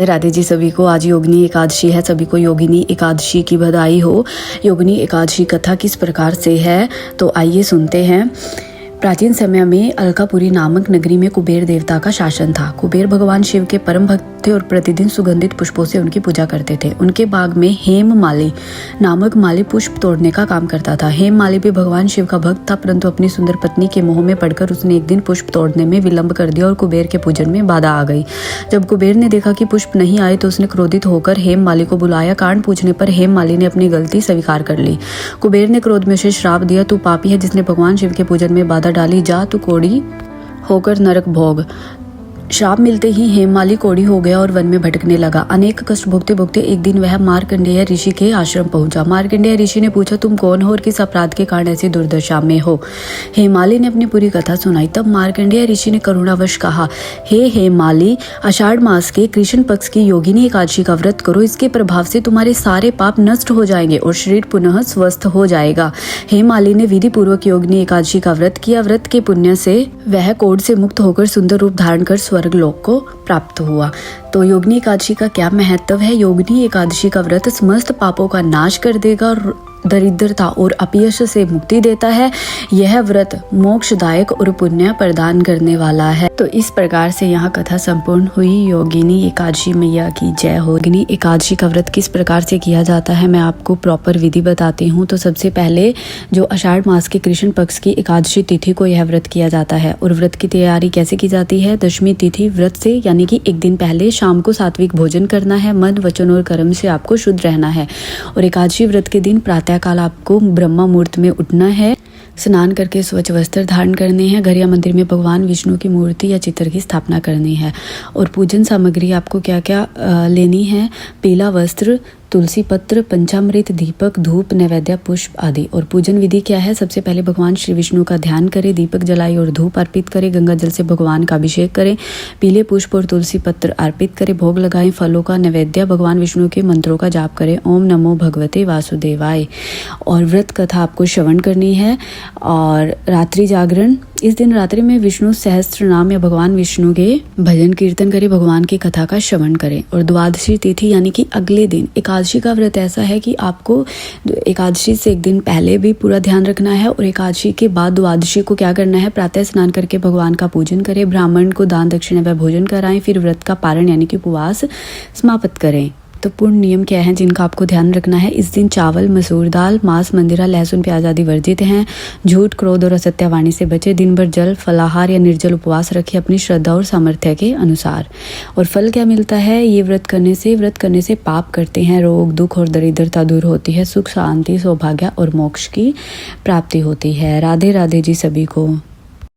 राधे जी सभी को। आज योगिनी एकादशी है, सभी को योगिनी एकादशी की बधाई हो। योगिनी एकादशी कथा किस प्रकार से है तो आइए सुनते हैं। प्राचीन समय में अलकापुरी नामक नगरी में कुबेर देवता का शासन था। कुबेर भगवान शिव के परम भक्त थे और प्रतिदिन सुगंधित पुष्पों से उनकी पूजा करते थे। उनके बाग में हेममाली नामक माली पुष्प तोड़ने का काम करता था। हेममाली भी भगवान शिव का भक्त था, परंतु अपनी सुंदर पत्नी के मोह में पड़कर उसने एक दिन पुष्प तोड़ने में विलंब कर दिया और कुबेर के पूजन में बाधा आ गई। जब कुबेर ने देखा कि पुष्प नहीं आए तो उसने क्रोधित होकर हेममाली को बुलाया। कारण पूछने पर हेममाली ने अपनी गलती स्वीकार कर ली। कुबेर ने क्रोध में उसे श्राप दिया, तू पापी है जिसने भगवान शिव के पूजन में बाधा डाली, जा तू कोढ़ी होकर नरक भोग। श्राप मिलते ही हेममाली कोढ़ी हो गया और वन में भटकने लगा। अनेक कष्ट भोगते भोगते एक दिन वह मार्कंडेय ऋषि के आश्रम पहुंचा। मार्कंडेय ऋषि ने पूछा, तुम कौन हो और किस अपराध के कारण ऐसी दुर्दशा में हो। हेममाली ने अपनी पूरी कथा सुनाई। तब मार्कंडेय ऋषि ने करुणावश कहा, हे हेममाली, आषाढ़ मास के कृष्ण पक्ष की योगिनी एकादशी का व्रत करो। इसके प्रभाव से तुम्हारे सारे पाप नष्ट हो जाएंगे और शरीर पुनः स्वस्थ हो जाएगा। हेममाली ने विधि पूर्वक योगिनी एकादशी का व्रत किया। व्रत के पुण्य से वह कोढ़ से मुक्त होकर सुंदर रूप धारण कर स्वर्ग लोक को प्राप्त हुआ। तो योगिनी एकादशी का क्या महत्व है? योगिनी एकादशी का व्रत समस्त पापों का नाश कर देगा और दरिद्रता और अपयश से मुक्ति देता है। यह व्रत मोक्षदायक और पुण्य प्रदान करने वाला है। तो इस प्रकार से यहाँ कथा संपूर्ण हुई। योगिनी एकादशी मैया की जय हो। योगिनी एकादशी का व्रत किस प्रकार से किया जाता है मैं आपको प्रॉपर विधि बताती हूँ। तो सबसे पहले जो आषाढ़ मास के कृष्ण पक्ष की एकादशी तिथि को यह व्रत किया जाता है। और व्रत की तैयारी कैसे की जाती है? दशमी तिथि व्रत से यानी कि एक दिन पहले शाम को सात्विक भोजन करना है। मन, वचन और कर्म से आपको शुद्ध रहना है। और एकादशी व्रत के दिन प्रातःकाल आपको ब्रह्म मुहूर्त में उठना है। स्नान करके स्वच्छ वस्त्र धारण करने हैं। घर या मंदिर में भगवान विष्णु की मूर्ति या चित्र की स्थापना करनी है। और पूजन सामग्री आपको क्या क्या लेनी है? पीला वस्त्र, तुलसी पत्र, पंचामृत, दीपक, धूप, नैवेद्य, पुष्प आदि। और पूजन विधि क्या है? सबसे पहले भगवान श्री विष्णु का ध्यान करें, दीपक जलाएं और धूप अर्पित करें। गंगा जल से भगवान का अभिषेक करें। पीले पुष्प और तुलसी पत्र अर्पित करें। भोग लगाएं। फलों का नैवेद्य, भगवान विष्णु के मंत्रों का जाप करें। ओम नमो भगवते वासुदेवाय। और व्रत कथा आपको श्रवण करनी है। और रात्रि जागरण, इस दिन रात्रि में विष्णु सहस्त्र नाम या भगवान विष्णु के भजन कीर्तन करें, भगवान की कथा का श्रवण करें। और द्वादशी तिथि यानी कि अगले दिन, एकादशी का व्रत ऐसा है कि आपको एकादशी से एक दिन पहले भी पूरा ध्यान रखना है। और एकादशी के बाद द्वादशी को क्या करना है? प्रातः स्नान करके भगवान का पूजन करें, ब्राह्मण को दान दक्षिणा व भोजन कराएं, फिर व्रत का पारण यानी कि उपवास समाप्त करें। तो पूर्ण नियम क्या है जिनका आपको ध्यान रखना है? इस दिन चावल, मसूर दाल, मांस, मंदिरा, लहसुन, प्याज आदि वर्जित हैं। झूठ, क्रोध और असत्यवाणी से बचे। दिन भर जल, फलाहार या निर्जल उपवास रखिए अपनी श्रद्धा और सामर्थ्य के अनुसार। और फल क्या मिलता है ये व्रत करने से? व्रत करने से पाप करते हैं, रोग, दुख और दरिद्रता दूर होती है, सुख, शांति, सौभाग्य और मोक्ष की प्राप्ति होती है। राधे राधे जी सभी को।